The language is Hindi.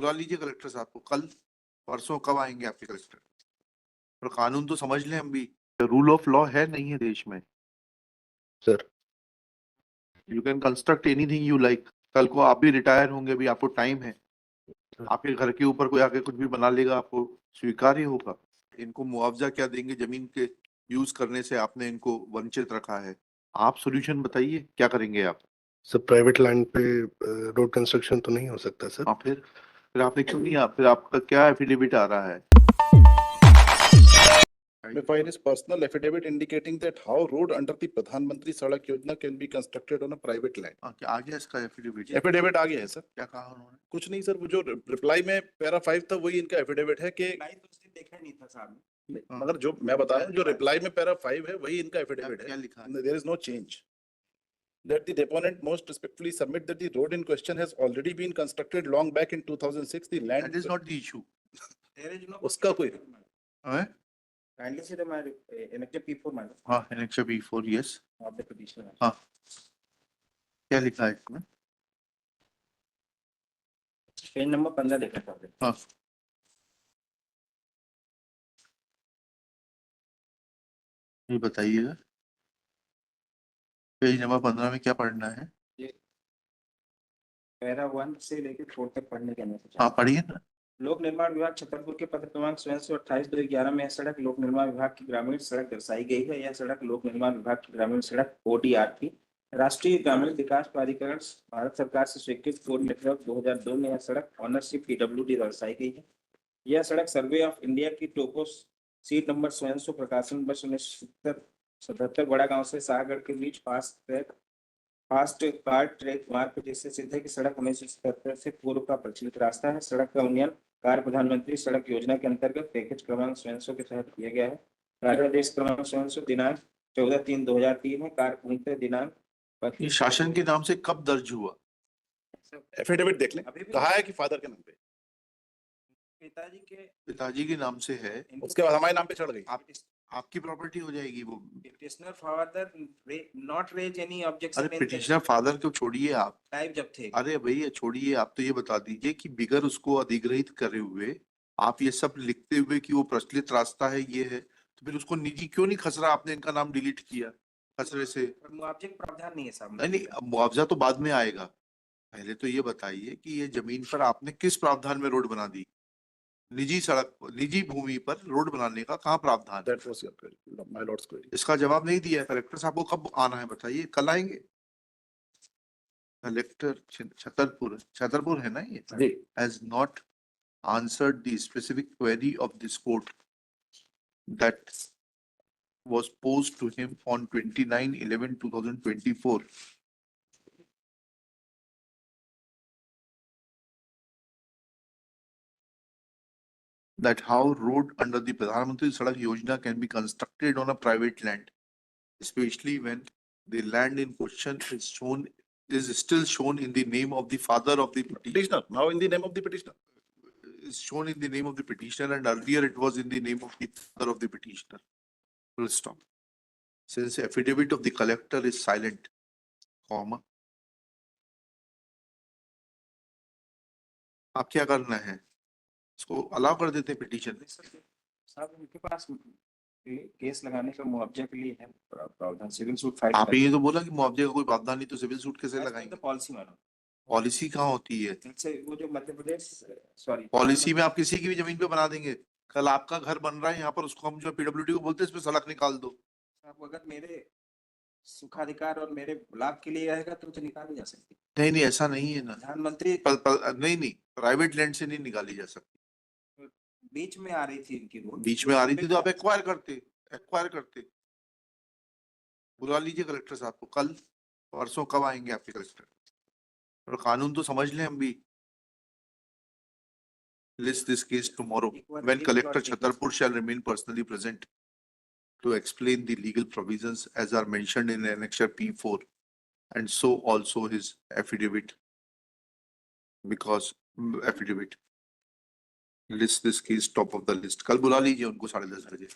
बुला लीजिए कलेक्टर साहब को, कल परसों कब आएंगे आपके कलेक्टर? और कानून तो समझ लें हम भी, रूल ऑफ लॉ है नहीं है देश में sir. You can construct anything you like. कल को आप भी रिटायर होंगे, भी आपको टाइम है, आपके घर के ऊपर कोई आके कुछ भी बना लेगा, आपको स्वीकार्य होगा? इनको मुआवजा क्या देंगे? जमीन के यूज करने से आपने इनको वंचित रखा है, आप सोल्यूशन बताइए क्या करेंगे आप? सर प्राइवेट लैंड पे रोड कंस्ट्रक्शन तो नहीं हो सकता सर। हाँ, फिर आपने क्यों नहीं, फिर आपका क्या एफिडेविट आ रहा है? File is personal affidavit indicating that how road under the Pradhan Mantri Sadak Yojana can be constructed on a private land. क्या आ गया इसका एफिडेविट? एफिडेविट आ गया है सर। क्या कहा उन्होंने? कुछ नहीं सर, वो जो रिप्लाई में पैरा 5 था वही इनका एफिडेविट है कि देखा नहीं था साहब, मगर जो मैं बताया जो रिप्लाई में पैरा 5 है वही इनका एफिडेविट क्या है। लिखा है? There is no change. That the deponent most respectfully submit that the road in question has already been constructed long back in 2006. The land That is not the issue. there is no उसका कोई हैं? kindly see the my annexure P4 madam हाँ, annexure B4, yes. of the petition। हाँ, क्या लिखा है इसमें? पेज नंबर 15 देखा था। हाँ, ये बताइएगा पेज नंबर 15 में क्या पढ़ना है? पैरा 1 से लेकर 4 तक पढ़ने के लिए। हाँ, पढ़िए ना। लोक निर्माण विभाग छतरपुर के पत्र क्रमांक 28/2/2011 में यह सड़क लोक निर्माण विभाग की ग्रामीण सड़क दर्शाई गई है। यह सड़क लोक निर्माण विभाग की ग्रामीण सड़क ODR थी। राष्ट्रीय ग्रामीण विकास प्राधिकरण भारत सरकार से स्वीकृत कोड नेटवर्क 2002 में यह सड़क ऑनरशिप PWD दर्शाई गई है। यह सड़क सर्वे ऑफ इंडिया की टोपो सीट नंबर 700 प्रकाशन वर्ष 1977 बड़ा गांव से शाहगढ़ के बीच फास्ट कार ट्रैक मार्ग जिससे सीधे की सड़क 1977 से पूर्व का प्रचलित रास्ता है। सड़क का उन्नयन कार्य प्रधानमंत्री सड़क योजना के अंतर्गत पैकेज क्रमांक 700 के तहत किया गया है। कार्यादेश क्रमांक 700 दिनांक 14/3/2003 है। कार्य पूर्णतः दिनांक ये शासन के नाम से कब दर्ज हुआ? एफिडेविट देख लें, कहा है कि फादर के नाम पे, पिताजी के नाम से है, उसके बाद हमारे नाम पे चढ़ गई। आपकी प्रॉपर्टी हो जाएगी वो। petitioner father not raise any objection। अरे पिटिशनर फादर को छोड़िए आप, टाइप जब थे। अरे भैया छोड़िए, आप तो ये बता दीजिए कि बिगर उसको अधिग्रहित करे हुए आप ये सब लिखते हुए कि वो प्रचलित रास्ता है ये है, तो फिर उसको निजी क्यों नहीं खसरा? आपने इनका नाम डिलीट किया खसरे से। मुआवजे का प्रावधान नहीं है साहब। नहीं, मुआवजा तो बाद में आएगा, पहले तो ये बताइए कि ये जमीन पर आपने किस प्रावधान में रोड बना दी? निजी सड़क, निजी भूमि पर रोड बनाने का कहाँ प्रावधान? That was your query, my lord's query. इसका जवाब नहीं दिया। कलेक्टर साहब को कब आना है बताइए? कल आएंगे? कलेक्टर छतरपुर है ना ये? has not answered the specific query of this court that was posed to him on 29/11/2024. That how road under the Pradhan Mantri Sadak Yojana can be constructed on a private land, especially when the land in question is still shown in the name of the father of the petitioner. Petitioner, now in the name of the petitioner. Is shown in the name of the petitioner, and earlier it was in the name of the father of the petitioner. Full stop. Since affidavit of the collector is silent, comma, आप क्या करना है? इसको अलाउ कर देते पिटीशन। साहब उनके पास केस लगाने का मुआवजे के लिए है प्रावधान, सिविल सूट फाइल। आप ये तो बोला कि मुआवजे का कोई प्रावधान नहीं, तो सिविल सूट कैसे लगाएंगे? पॉलिसी मानो, पॉलिसी कहाँ होती है? वो जो मध्य प्रदेश सॉरी पॉलिसी में आप किसी की भी जमीन पे बना देंगे। कल आपका घर बन रहा है यहाँ पर, उसको हम जो PWD को बोलते हैं इस पे सड़क निकाल दो। आप अगर मेरे सुखाधिकार और मेरे लाभ के लिए रहेगा तो निकाली जा सकती। नहीं, ऐसा नहीं है ना प्रधानमंत्री। नहीं, प्राइवेट लैंड से नहीं निकाली जा सकती। बीच में आ रही थी इनकी रोड, बीच में आ रही थी तो आप एक्वायर करते। बुला लीजिए कलेक्टर साहब को, कल परसों कब आएंगे आपके कलेक्टर? और कानून तो समझ लें हम भी। List this case tomorrow when Collector Chhatarpur shall remain personally present to explain the legal provisions as are mentioned in Annexure P4, and so also his affidavit, because affidavit. List this case top of the list. कल बुला लीजिए उनको 10:30 बजे।